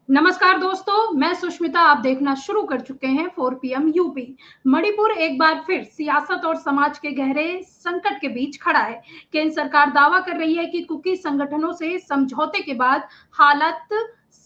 नमस्कार दोस्तों, मैं सुष्मिता। आप देखना शुरू कर चुके हैं 4 पीएम यूपी। मणिपुर एक बार फिर सियासत और समाज के गहरे संकट के बीच खड़ा है। केंद्र सरकार दावा कर रही है कि कुकी संगठनों से समझौते के बाद हालात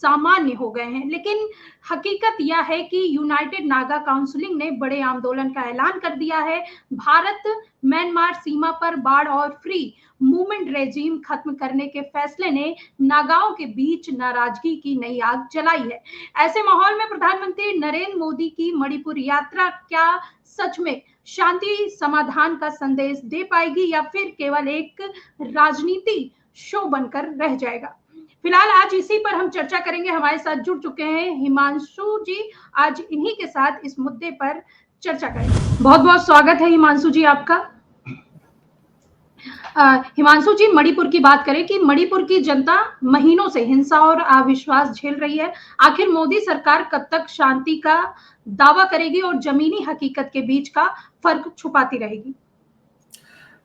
सामान्य हो गए हैं, लेकिन हकीकत यह है कि यूनाइटेड नागा काउंसिल ने बड़े आंदोलन का ऐलान कर दिया है। भारत म्यांमार सीमा पर बाढ़ और फ्री मूवमेंट रेजिम खत्म करने के फैसले ने नागाओं के बीच नाराजगी की नई आग जलाई है। ऐसे माहौल में प्रधानमंत्री नरेंद्र मोदी की मणिपुर यात्रा क्या सच में शांति समाधान का संदेश दे पाएगी या फिर केवल एक राजनीति शो बनकर रह जाएगा? फिलहाल आज इसी पर हम चर्चा करेंगे। हमारे साथ जुड़ चुके हैं हिमांशु जी। आज इन्हीं के साथ इस मुद्दे पर चर्चा करेंगे। बहुत बहुत स्वागत है हिमांशु जी आपका। हिमांशु जी, मणिपुर की बात करें कि मणिपुर की जनता महीनों से हिंसा और अविश्वास झेल रही है। आखिर मोदी सरकार कब तक शांति का दावा करेगी और जमीनी हकीकत के बीच का फर्क छुपाती रहेगी?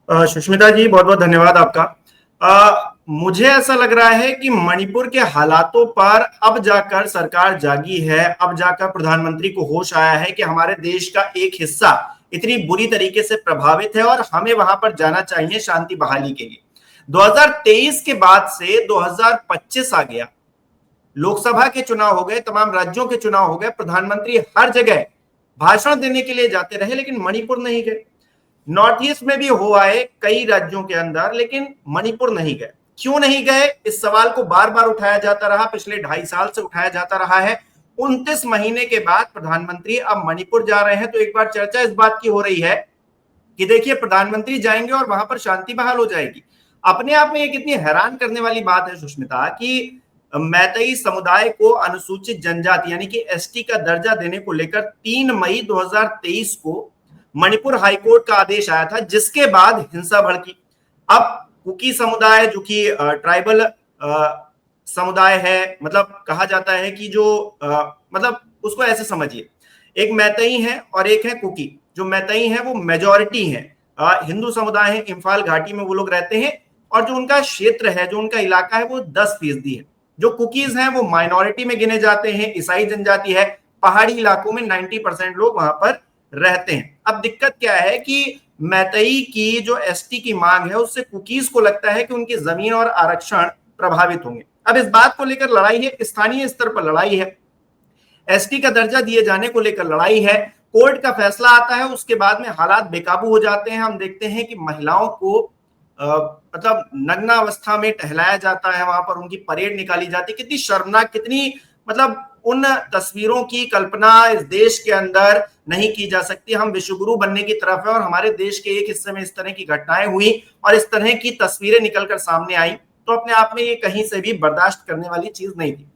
सुष्मिता जी, बहुत बहुत धन्यवाद आपका। मुझे ऐसा लग रहा है कि मणिपुर के हालातों पर अब जाकर सरकार जागी है। अब जाकर प्रधानमंत्री को होश आया है कि हमारे देश का एक हिस्सा इतनी बुरी तरीके से प्रभावित है और हमें वहां पर जाना चाहिए शांति बहाली के लिए। 2023 के बाद से 2025 आ गया, लोकसभा के चुनाव हो गए, तमाम राज्यों के चुनाव हो गए, प्रधानमंत्री हर जगह भाषण देने के लिए जाते रहे, लेकिन मणिपुर नहीं गए। नॉर्थ ईस्ट में भी हो आए कई राज्यों के अंदर, लेकिन मणिपुर नहीं गए। क्यों नहीं गए, इस सवाल को बार बार उठाया जाता रहा, पिछले 2.5 साल से उठाया जाता रहा है। 29 महीने के बाद प्रधानमंत्री अब मणिपुर जा रहे हैं, तो एक बार चर्चा इस बात की हो रही है कि देखिए प्रधानमंत्री जाएंगे और वहां पर शांति बहाल हो जाएगी। अपने आप में ये कितनी हैरान करने वाली बात है सुष्मिता कि मैतेई समुदाय को अनुसूचित जनजाति यानी कि एसटी का दर्जा देने को लेकर 3 मई 2023 को मणिपुर हाईकोर्ट का आदेश आया था, जिसके बाद हिंसा भड़की। अब कुकी समुदाय जो कि ट्राइबल समुदाय है, मतलब कहा जाता है कि जो मतलब उसको ऐसे समझिए, एक मैतेई है और एक है कुकी। जो मैतेई है वो मेजॉरिटी है, हिंदू समुदाय है, इम्फाल घाटी में वो लोग रहते हैं, और जो उनका क्षेत्र है, जो उनका इलाका है, वो 10% है। जो कुकीज हैं वो माइनॉरिटी में गिने जाते हैं, ईसाई जनजाति है। पहाड़ी इलाकों में 90% लोग वहां पर रहते हैं। अब दिक्कत क्या है कि मैतेई की जो एसटी की मांग है, उससे कुकीज को लगता है कि उनकी जमीन और आरक्षण प्रभावित होंगे। अब इस बात को लेकर लड़ाई है, स्थानीय स्तर पर लड़ाई है, एसटी का दर्जा दिए जाने को लेकर लड़ाई है। कोर्ट का फैसला आता है, उसके बाद में हालात बेकाबू हो जाते हैं। हम देखते हैं कि महिलाओं को मतलब नग्नावस्था में टहलाया जाता है, वहां पर उनकी परेड निकाली जाती है। कितनी शर्मनाक, कितनी मतलब उन तस्वीरों की कल्पना इस देश के अंदर नहीं की जा सकती। हम विश्वगुरु बनने की तरफ है और हमारे देश के एक हिस्से में इस तरह की घटनाएं हुई और इस तरह की तस्वीरें निकलकर सामने आई, तो अपने आप में ये कहीं से भी बर्दाश्त करने वाली चीज नहीं थी।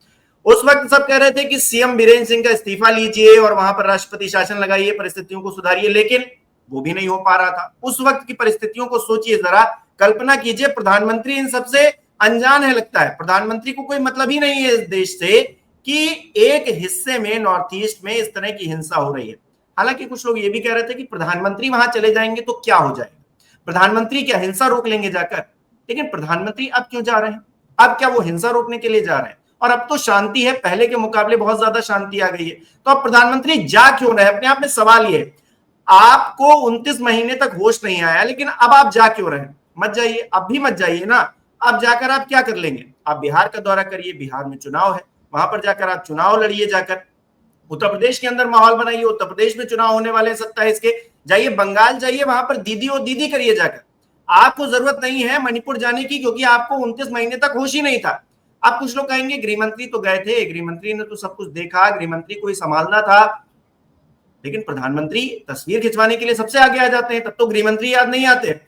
उस वक्त सब कह रहे थे कि सीएम बीरेन्द्र सिंह का इस्तीफा लीजिए और वहां पर राष्ट्रपति शासन लगाइए, परिस्थितियों को सुधारिए, लेकिन वो भी नहीं हो पा रहा था। उस वक्त की परिस्थितियों को सोचिए जरा, कल्पना कीजिए, प्रधानमंत्री इन सबसे अनजान है। लगता है प्रधानमंत्री को कोई मतलब ही नहीं है इस देश से कि एक हिस्से में, नॉर्थ ईस्ट में, इस तरह की हिंसा हो रही है। हालांकि कुछ लोग ये भी कह रहे थे कि प्रधानमंत्री वहां चले जाएंगे तो क्या हो जाएगा, प्रधानमंत्री क्या हिंसा रोक लेंगे जाकर। लेकिन प्रधानमंत्री अब क्यों जा रहे हैं? अब क्या वो हिंसा रोकने के लिए जा रहे हैं? और अब तो शांति है, पहले के मुकाबले बहुत ज्यादा शांति आ गई है, तो अब प्रधानमंत्री जा क्यों रहे? अपने आप में सवाल ये, आपको 29 महीने तक होश नहीं आया, लेकिन अब आप जा क्यों रहे? मत जाइए, अब भी मत जाइए ना। अब जाकर आप क्या कर लेंगे? आप बिहार का दौरा करिए, बिहार में चुनाव है, वहां पर जाकर आप चुनाव लड़िए। जाकर उत्तर प्रदेश के अंदर माहौल बनाइए, उत्तर प्रदेश में चुनाव होने वाले 27 के। जाइए बंगाल, जाइए, वहां पर दीदी और दीदी करिए जाकर। आपको जरूरत नहीं है मणिपुर जाने की, क्योंकि आपको 29 महीने तक होश ही नहीं था। अब कुछ लोग कहेंगे गृहमंत्री तो गए थे, गृहमंत्री ने तो सब कुछ देखा, गृहमंत्री को ही संभालना था। लेकिन प्रधानमंत्री तस्वीर खिंचवाने के लिए सबसे आगे आ जाते हैं, तब तो गृहमंत्री याद नहीं आते।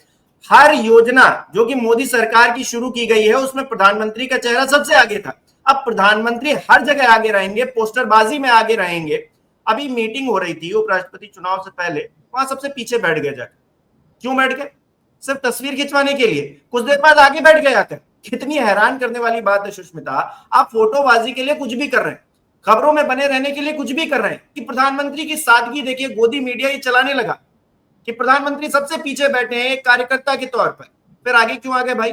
हर योजना जो कि मोदी सरकार की शुरू की गई है, उसमें प्रधानमंत्री का चेहरा सबसे आगे था। अब प्रधानमंत्री हर जगह आगे रहेंगे, पोस्टरबाजी में आगे रहेंगे। अभी मीटिंग हो रही थी उपराष्ट्रपति चुनाव से पहले, वहां सबसे पीछे बैठ गए जाकर। क्यों बैठ गए? सिर्फ तस्वीर खिंचवाने के लिए। कुछ देर बाद आगे बैठ गए आकर। कितनी हैरान करने वाली बात है सुष्मिता, आप फोटोबाजी के लिए कुछ भी कर रहे हैं, खबरों में बने रहने के लिए कुछ भी कर रहे हैं, कि प्रधानमंत्री की सादगी देखिए, गोदी मीडिया ये चलाने लगा कि प्रधानमंत्री सबसे पीछे बैठे हैं एक कार्यकर्ता के तौर पर। फिर आगे क्यों आ गए भाई?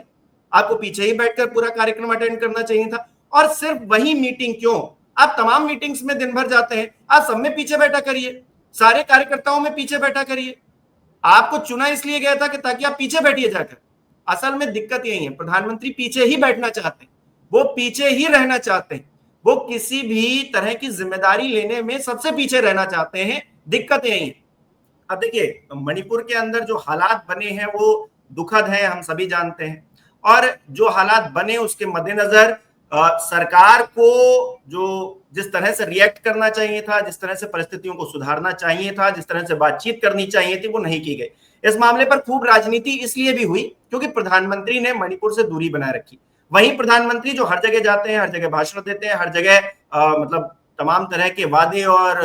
आपको पीछे ही बैठकर पूरा कार्यक्रम अटेंड करना चाहिए था। और सिर्फ वही मीटिंग क्यों, आप तमाम मीटिंग्स में दिन भर जाते हैं, आप सब में पीछे बैठा करिए, सारे कार्यकर्ताओं में पीछे बैठा करिए। आपको चुना इसलिए गया था कि ताकि आप पीछे बैठिए जाकर। असल में दिक्कत यही है, प्रधानमंत्री पीछे ही बैठना चाहते हैं, वो पीछे ही रहना चाहते हैं, वो किसी भी तरह की जिम्मेदारी लेने में सबसे पीछे रहना चाहते हैं। दिक्कत यही है। अब देखिए, मणिपुर के अंदर जो हालात बने हैं वो दुखद है, हम सभी जानते हैं। और जो हालात बने उसके मद्देनजर सरकार को जो जिस तरह से रिएक्ट करना चाहिए था, जिस तरह से परिस्थितियों को सुधारना चाहिए था, जिस तरह से बातचीत करनी चाहिए थी, वो नहीं की गई। इस मामले पर खूब राजनीति इसलिए भी हुई क्योंकि प्रधानमंत्री ने मणिपुर से दूरी बनाए रखी। वहीं प्रधानमंत्री जो हर जगह जाते हैं, हर जगह भाषण देते हैं, हर जगह मतलब तमाम तरह के वादे और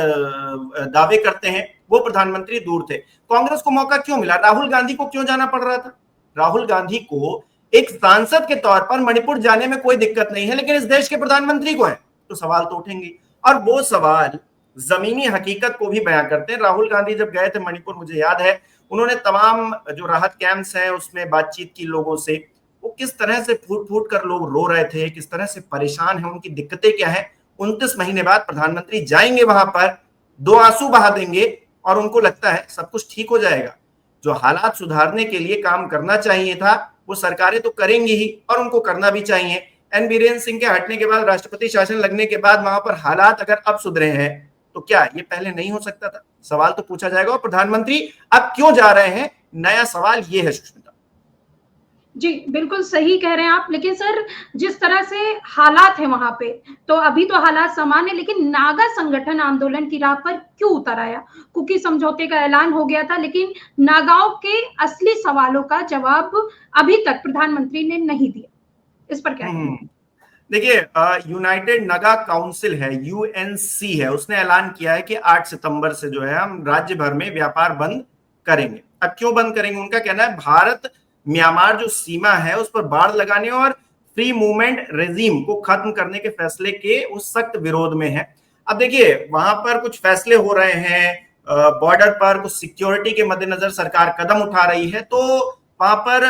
दावे करते हैं, वो प्रधानमंत्री दूर थे। कांग्रेस को मौका क्यों मिला? राहुल गांधी को क्यों जाना पड़ रहा था? राहुल गांधी को एक सांसद के तौर पर मणिपुर जाने में कोई दिक्कत नहीं है, लेकिन इस देश के प्रधानमंत्री को है तो सवाल तो उठेंगे। और वो सवाल जमीनी हकीकत को भी बयां करते हैं। राहुल गांधी जब गए थे मणिपुर, मुझे याद है, उन्होंने तमाम जो राहत कैंप्स हैं उसमें बातचीत की लोगों से। वो किस तरह से फूट फूट कर लोग रो रहे थे, किस तरह से परेशान है, उनकी दिक्कतें क्या है। 29 महीने बाद प्रधानमंत्री जाएंगे वहां पर, दो आंसू बहा देंगे और उनको लगता है सब कुछ ठीक हो जाएगा। जो हालात सुधारने के लिए काम करना चाहिए था वो सरकारें तो करेंगी ही, और उनको करना भी चाहिए। एन बीरेन सिंह के हटने के बाद, राष्ट्रपति शासन लगने के बाद वहां पर हालात अगर अब सुधरे हैं तो क्या ये पहले नहीं हो सकता था? सवाल तो पूछा जाएगा। और प्रधानमंत्री अब क्यों जा रहे हैं, नया सवाल ये है सुष्मिता। जी, बिल्कुल सही कह रहे हैं आप। लेकिन सर, जिस तरह से हालात हैं वहां पे, तो अभी तो हालात सामान्य है, लेकिन नागा संगठन आंदोलन की राह पर क्यों उतर आया? कुकी समझौते का ऐलान हो गया था, लेकिन नागाओं के असली सवालों का जवाब अभी तक प्रधानमंत्री ने नहीं दिया। इस पर क्या कहेंगे? देखिए, यूनाइटेड नगा काउंसिल है, यूएनसी है, उसने ऐलान किया है कि 8 सितंबर से जो है हम राज्य भर में व्यापार बंद करेंगे। अब क्यों बंद करेंगे? उनका कहना है भारत म्यांमार जो सीमा है उस पर बाड़ लगाने और फ्री मूवमेंट रेजिम को खत्म करने के फैसले के उस सख्त विरोध में है। अब देखिए, वहां पर कुछ फैसले हो रहे हैं, बॉर्डर पर कुछ सिक्योरिटी के मद्देनजर सरकार कदम उठा रही है, तो वहां पर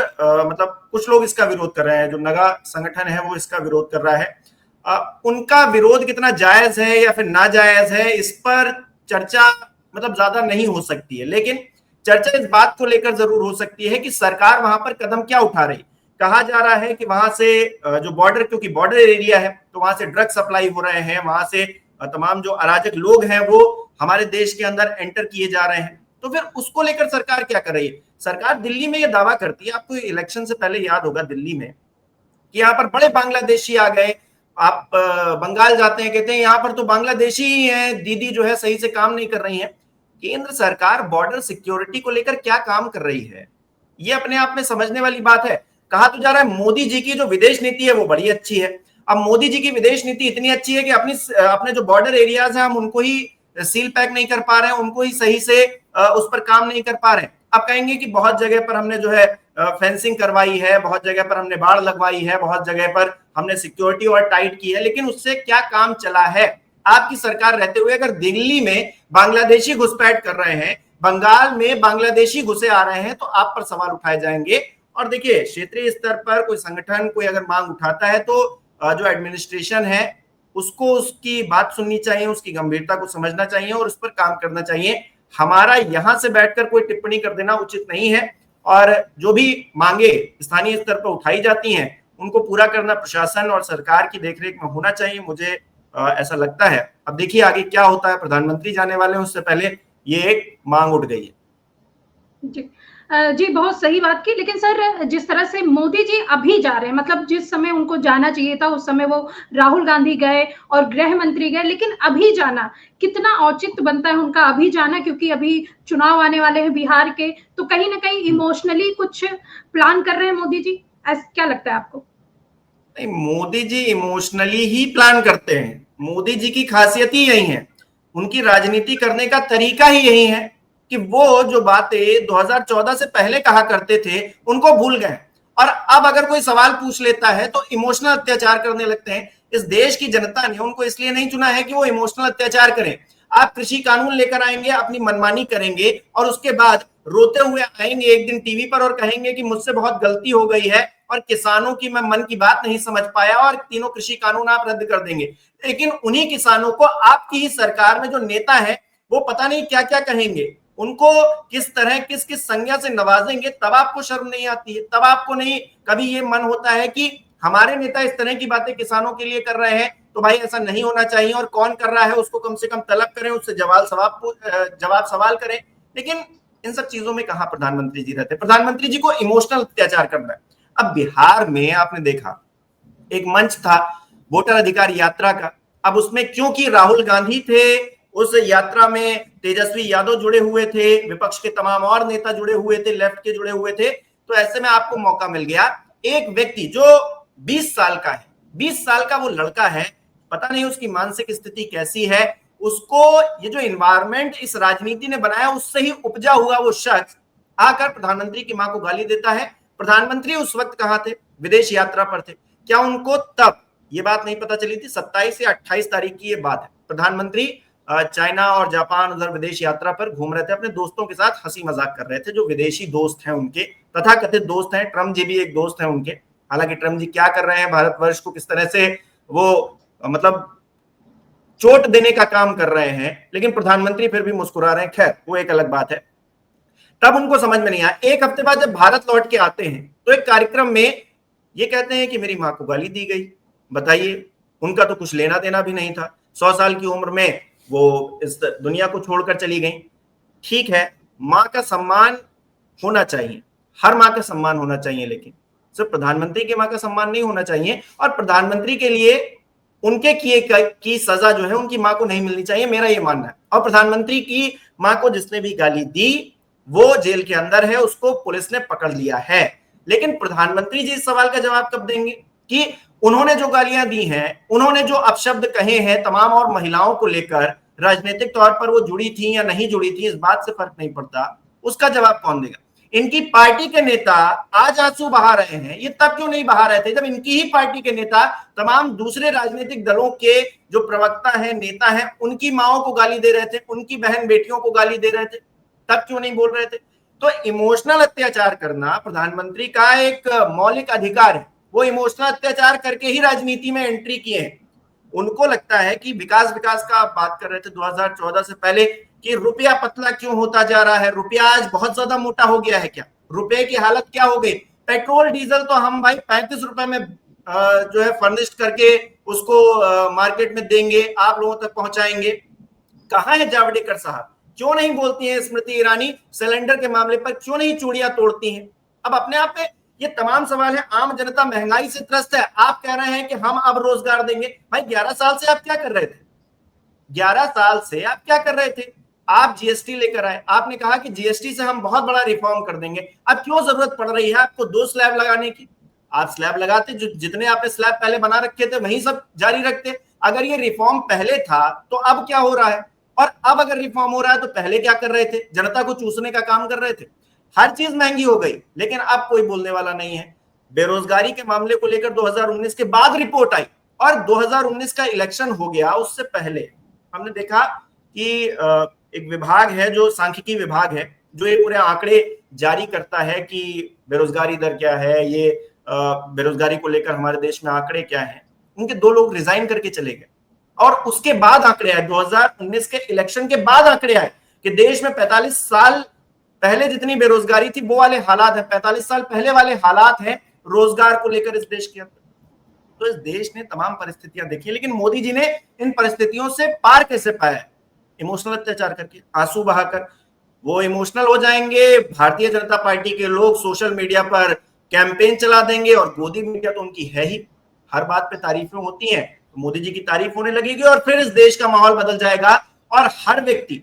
मतलब कुछ लोग इसका विरोध कर रहे हैं। जो नगा संगठन है वो इसका विरोध कर रहा है। उनका विरोध कितना जायज है या फिर नाजायज है, इस पर चर्चा मतलब ज्यादा नहीं हो सकती है, लेकिन चर्चा इस बात को लेकर जरूर हो सकती है कि सरकार वहां पर कदम क्या उठा रही। कहा जा रहा है कि वहां से जो बॉर्डर, क्योंकि बॉर्डर एरिया है तो वहां से ड्रग सप्लाई हो रहे हैं, वहां से तमाम जो अराजक लोग हैं वो हमारे देश के अंदर एंटर किए जा रहे हैं। तो फिर उसको लेकर सरकार क्या कर रही है? सरकार दिल्ली में ये दावा करती है, आपको इलेक्शन से पहले याद होगा दिल्ली में कि यहाँ पर बड़े बांग्लादेशी आ गए। आप बंगाल जाते हैं, कहते हैं यहाँ पर तो बांग्लादेशी ही है, दीदी जो है सही से काम नहीं कर रही है। केंद्र सरकार बॉर्डर सिक्योरिटी को लेकर क्या काम कर रही है, ये अपने आप में समझने वाली बात है। कहा तो जा रहा है मोदी जी की जो विदेश नीति है वो बड़ी अच्छी है। अब मोदी जी की विदेश नीति इतनी अच्छी है कि अपने जो बॉर्डर एरियाज है हम उनको ही सील पैक नहीं कर पा रहे हैं, उनको ही सही से उस पर काम नहीं कर पा रहे हैं। आप कहेंगे कि बहुत जगह पर हमने जो है फेंसिंग करवाई है, बहुत जगह पर हमने बाढ़ लगवाई है, बहुत जगह पर हमने सिक्योरिटी और टाइट की है, लेकिन उससे क्या काम चला है? आपकी सरकार रहते हुए अगर दिल्ली में बांग्लादेशी घुसपैठ कर रहे हैं, बंगाल में बांग्लादेशी घुसे आ रहे हैं, तो आप पर सवाल उठाए जाएंगे। और देखिए, क्षेत्रीय स्तर पर कोई संगठन कोई अगर मांग उठाता है तो जो एडमिनिस्ट्रेशन है उसको उसकी बात सुननी चाहिए, उसकी गंभीरता को समझना चाहिए और उस पर काम करना चाहिए। हमारा यहां से बैठकर कोई टिप्पणी कर देना उचित नहीं है। और जो भी मांगे स्थानीय स्तर पर उठाई जाती हैं उनको पूरा करना प्रशासन और सरकार की देखरेख में होना चाहिए, मुझे ऐसा लगता है। अब देखिए आगे क्या होता है, प्रधानमंत्री जाने वाले हैं, उससे पहले ये एक मांग उठ गई है। जी। जी, बहुत सही बात की। लेकिन सर, जिस तरह से मोदी जी अभी जा रहे हैं, मतलब जिस समय उनको जाना चाहिए था उस समय वो राहुल गांधी गए और गृह मंत्री गए, लेकिन अभी जाना कितना औचित्य बनता है उनका अभी जाना? क्योंकि अभी चुनाव आने वाले हैं बिहार के, तो कहीं ना कहीं इमोशनली कुछ प्लान कर रहे हैं मोदी जी, ऐसा क्या लगता है आपको? नहीं, मोदी जी इमोशनली ही प्लान करते हैं। मोदी जी की खासियत ही यही है, उनकी राजनीति करने का तरीका ही यही है कि वो जो बातें 2014 से पहले कहा करते थे उनको भूल गए, और अब अगर कोई सवाल पूछ लेता है तो इमोशनल अत्याचार करने लगते हैं। इस देश की जनता ने उनको इसलिए नहीं चुना है कि वो इमोशनल अत्याचार करें। आप कृषि कानून लेकर आएंगे, अपनी मनमानी करेंगे और उसके बाद रोते हुए आएंगे एक दिन टीवी पर और कहेंगे कि मुझसे बहुत गलती हो गई है, और किसानों की मैं मन की बात नहीं समझ पाया और तीनों कृषि कानून आप रद्द कर देंगे। लेकिन उन्हीं किसानों को आपकी ही सरकार में जो नेता है वो पता नहीं क्या क्या कहेंगे, उनको किस तरह किस किस संज्ञा से नवाजेंगे, तब आपको शर्म नहीं आती है, तब आपको नहीं कभी ये मन होता है कि हमारे नेता इस तरह की बातें किसानों के लिए कर रहे हैं तो भाई ऐसा नहीं होना चाहिए, और कौन कर रहा है उसको कम से कम तलब करें, उससे जवाब सवाल करें। लेकिन इन सब चीजों में कहां प्रधानमंत्री जी रहते? प्रधानमंत्री जी को इमोशनल अत्याचार करना है। अब बिहार में आपने देखा एक मंच था वोटर अधिकार यात्रा का, अब उसमें क्योंकि राहुल गांधी थे, उस यात्रा में तेजस्वी यादव जुड़े हुए थे, विपक्ष के तमाम और नेता जुड़े हुए थे, लेफ्ट के जुड़े हुए थे, तो ऐसे में आपको मौका मिल गया एक व्यक्ति जो 20 साल का है, 20 साल का वो लड़का है, पता नहीं उसकी मानसिक स्थिति कैसी है, उसको ये जो इन्वायरमेंट इस राजनीति ने बनाया उससे ही उपजा हुआ वो शख्स आकर प्रधानमंत्री की मां को गाली देता है। प्रधानमंत्री उस वक्त कहां थे? विदेश यात्रा पर थे। क्या उनको तब ये बात नहीं पता चली थी? 27 या 28 तारीख की ये बात है, प्रधानमंत्री चाइना और जापान उधर विदेश यात्रा पर घूम रहे थे, अपने दोस्तों के साथ हंसी मजाक कर रहे थे, जो विदेशी दोस्त हैं उनके, तथाकथित दोस्त हैं, ट्रम्प जी भी एक दोस्त हैं उनके। हालांकि ट्रम्प जी क्या कर रहे हैं, भारतवर्ष को किस तरह से वो मतलब चोट देने का काम कर रहे हैं, लेकिन प्रधानमंत्री फिर भी मुस्कुरा रहे हैं, खैर वो एक अलग बात है। तब उनको समझ में नहीं आया। एक हफ्ते बाद जब भारत लौट के आते हैं तो एक कार्यक्रम में ये कहते हैं कि मेरी मां को गाली दी गई। बताइए, उनका तो कुछ लेना देना भी नहीं था, 100 साल की उम्र में वो इस दुनिया को छोड़कर चली गई। ठीक है, मां का सम्मान होना चाहिए, हर मां का सम्मान होना चाहिए, लेकिन सिर्फ प्रधानमंत्री की मां का सम्मान नहीं होना चाहिए, और प्रधानमंत्री के लिए उनके किए की सजा जो है उनकी मां को नहीं मिलनी चाहिए, मेरा ये मानना है। और प्रधानमंत्री की मां को जिसने भी गाली दी वो जेल के अंदर है, उसको पुलिस ने पकड़ लिया है। लेकिन प्रधानमंत्री जी इस सवाल का जवाब कब देंगे कि उन्होंने जो गालियां दी हैं, उन्होंने जो अपशब्द कहे हैं तमाम और महिलाओं को लेकर, राजनीतिक तौर पर वो जुड़ी थी या नहीं जुड़ी थी इस बात से फर्क नहीं पड़ता, उसका जवाब कौन देगा? इनकी पार्टी के नेता आज आंसू बहा रहे हैं, ये तब क्यों नहीं बहा रहे थे जब इनकी ही पार्टी के नेता तमाम दूसरे राजनीतिक दलों के जो प्रवक्ता हैं, नेता हैं, उनकी माओं को गाली दे रहे थे, उनकी बहन बेटियों को गाली दे रहे थे, तब क्यों नहीं बोल रहे थे? तो इमोशनल अत्याचार करना प्रधानमंत्री का एक मौलिक अधिकार है, वो इमोशनल अत्याचार करके ही राजनीति में एंट्री किए हैं। उनको लगता है कि विकास विकास का आप बात कर रहे थे 2014 से पहले कि रुपया पतला क्यों होता जा रहा है, रुपया आज बहुत ज्यादा मोटा हो गया है क्या, रुपए की हालत क्या हो गई? पेट्रोल डीजल तो हम भाई 35 रुपए में जो है फर्निश्ड करके उसको मार्केट में देंगे, आप लोगों तक पहुंचाएंगे। कहां है जावड़ेकर साहब? क्यों नहीं बोलती हैं स्मृति ईरानी? सिलेंडर के मामले पर क्यों नहीं चूड़ियां तोड़ती हैं? अब अपने आप में ये तमाम सवाल है। आम जनता महंगाई से त्रस्त है, आप कह रहे हैं कि हम अब रोजगार देंगे। भाई 11 साल से आप क्या कर रहे थे? 11 साल से आप क्या कर रहे थे? आप जीएसटी लेकर आए, आपने कहा कि जीएसटी से हम बहुत बड़ा रिफॉर्म कर देंगे। अब क्यों जरूरत पड़ रही है आपको 2 स्लैब लगाने की? आप स्लैब लगाते, जो जितने आपने स्लैब पहले बना रखे थे वही सब जारी रखते। अगर ये रिफॉर्म पहले था तो अब क्या हो रहा है? और अब अगर रिफॉर्म हो रहा है तो पहले क्या कर रहे थे? जनता को चूसने का काम कर रहे थे। हर चीज महंगी हो गई, लेकिन अब कोई बोलने वाला नहीं है। बेरोजगारी के मामले को लेकर 2019 के बाद रिपोर्ट आई और 2019 का इलेक्शन हो गया, उससे पहले हमने देखा कि एक विभाग है जो सांख्यिकी विभाग है, जो ये पूरे आंकड़े जारी करता है कि बेरोजगारी दर क्या है, ये बेरोजगारी को लेकर हमारे देश में आंकड़े क्या हैं। उनके 2 लोग रिजाइन करके चले गए और उसके बाद आंकड़े आए, 2019 के इलेक्शन के बाद आंकड़े आए कि देश में 45 साल पहले जितनी बेरोजगारी थी वो वाले हालात है, 45 साल पहले वाले हालात हैं रोजगार को लेकर इस देश के अंदर। तो इस देश ने तमाम परिस्थितियां देखी, लेकिन मोदी जी ने इन परिस्थितियों से पार कैसे पाया? इमोशनल अत्याचार करके, आंसू बहाकर। वो इमोशनल हो जाएंगे, भारतीय जनता पार्टी के लोग सोशल मीडिया पर कैंपेन चला देंगे, और मोदी मीडिया तो उनकी है ही, हर बात पे तारीफें होती हैं, तो मोदी जी की तारीफ होने लगेगी और फिर इस देश का माहौल बदल जाएगा। और हर व्यक्ति,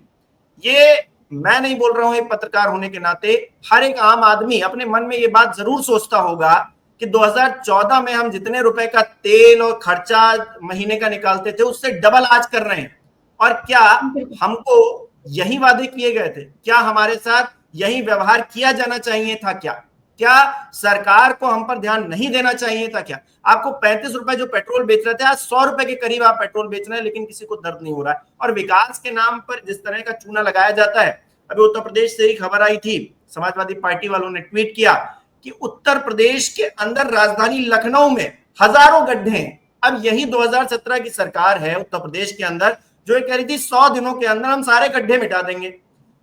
ये मैं नहीं बोल रहा हूं एक पत्रकार होने के नाते, हर एक आम आदमी अपने मन में ये बात जरूर सोचता होगा कि 2014 में हम जितने रुपए का तेल और खर्चा महीने का निकालते थे उससे डबल आज कर रहे हैं। और क्या हमको यही वादे किए गए थे? क्या हमारे साथ यही व्यवहार किया जाना चाहिए था? क्या सरकार को हम पर ध्यान नहीं देना चाहिए था? क्या आपको 35 रुपए जो पेट्रोल बेच रहे थे आज 100 रुपए के करीब आप पेट्रोल बेच रहे हैं, लेकिन किसी को दर्द नहीं हो रहा है। और विकास के नाम पर जिस तरह का चूना लगाया जाता है, अभी उत्तर प्रदेश से ही खबर आई थी, समाजवादी पार्टी वालों ने ट्वीट किया कि उत्तर प्रदेश के अंदर राजधानी लखनऊ में हजारों गड्ढे हैं। अब यही 2017 की सरकार है उत्तर प्रदेश के अंदर जो कह रही थी 100 दिनों के अंदर हम सारे गड्ढे मिटा देंगे,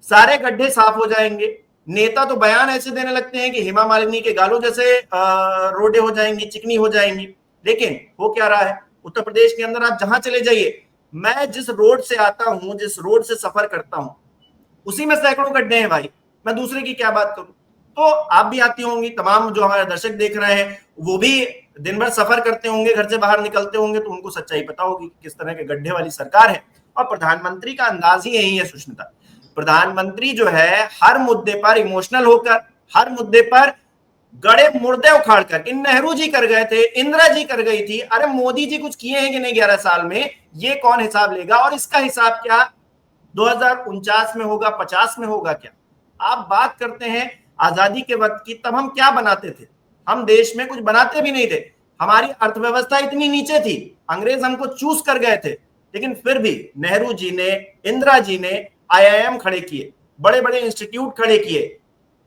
सारे गड्ढे साफ हो जाएंगे। नेता तो बयान ऐसे देने लगते हैं कि हेमा मालिनी के गालों जैसे रोडे हो जाएंगी, चिकनी हो जाएंगी, लेकिन हो क्या रहा है उत्तर प्रदेश के अंदर? आप जहां चले जाइए, मैं जिस रोड से आता हूं, जिस रोड से सफर करता हूं, उसी में सैकड़ों गड्ढे हैं भाई, मैं दूसरे की क्या बात करूं। तो आप भी आती होंगी, तमाम जो हमारे दर्शक देख रहे हैं वो भी दिन भर सफर करते होंगे, घर से बाहर निकलते होंगे, तो उनको सच्चाई पता होगी किस तरह के गड्ढे वाली सरकार है। और प्रधानमंत्री का अंदाज ही यही है सुष्मिता। प्रधानमंत्री जो है हर मुद्दे पर इमोशनल होकर, हर मुद्दे पर गड़े मुर्दे उखाड़ कर, इन नेहरू जी कर गए थे, इंदिरा जी कर गई थी, अरे मोदी जी कुछ किए हैं कि नहीं 11 साल में, ये कौन हिसाब लेगा? और इसका हिसाब क्या 2049 में होगा, 50 में होगा क्या? आप बात करते हैं आजादी के वक्त की, तब हम क्या बनाते थे? हम देश में कुछ बनाते भी नहीं थे, हमारी अर्थव्यवस्था इतनी नीचे थी, अंग्रेज हमको चूस कर गए थे, लेकिन फिर भी नेहरू जी ने, इंदिरा जी ने IIM खड़े किए, बड़े बड़े इंस्टीट्यूट खड़े किए,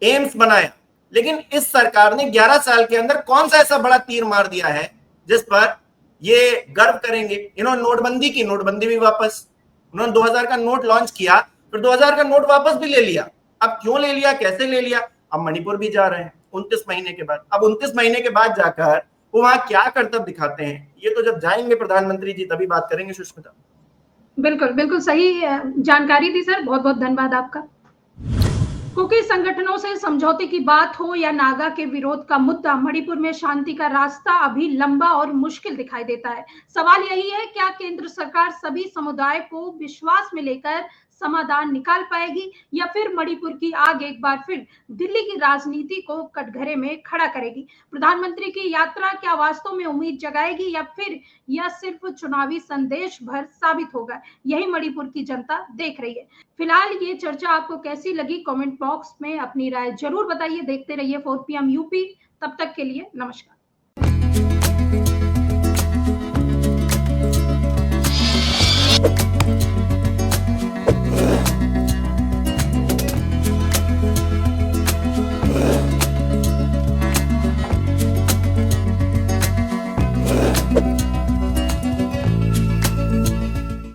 एम्स बनाया। लेकिन इस सरकार ने 11 साल के अंदर कौन सा ऐसा बड़ा तीर मार दिया है जिस पर ये गर्व करेंगे? इन्होंने नोटबंदी की, नोटबंदी भी वापस, उन्होंने 2000 का नोट लॉन्च किया, फिर 2000 का नोट वापस भी ले लिया। अब क्यों ले लिया, कैसे ले लिया? अब मणिपुर भी जा रहे हैं 29 महीने के बाद। अब 29 महीने के बाद जाकर वो वहां क्या करतब दिखाते हैं, ये तो जब जाएंगे प्रधानमंत्री जी तभी बात करेंगे सुष्मिता। बिल्कुल, बिल्कुल सही जानकारी दी सर, बहुत बहुत धन्यवाद आपका। कुकी संगठनों से समझौते की बात हो या नागा के विरोध का मुद्दा, मणिपुर में शांति का रास्ता अभी लंबा और मुश्किल दिखाई देता है। सवाल यही है, क्या केंद्र सरकार सभी समुदाय को विश्वास में लेकर समाधान निकाल पाएगी या फिर मणिपुर की आग एक बार फिर दिल्ली की राजनीति को कटघरे में खड़ा करेगी? प्रधानमंत्री की यात्रा क्या वास्तव में उम्मीद जगाएगी या फिर यह सिर्फ चुनावी संदेश भर साबित होगा? यही मणिपुर की जनता देख रही है। फिलहाल ये चर्चा आपको कैसी लगी, कमेंट बॉक्स में अपनी राय जरूर बताइए। देखते रहिए 4 PM यूपी। तब तक के लिए नमस्कार।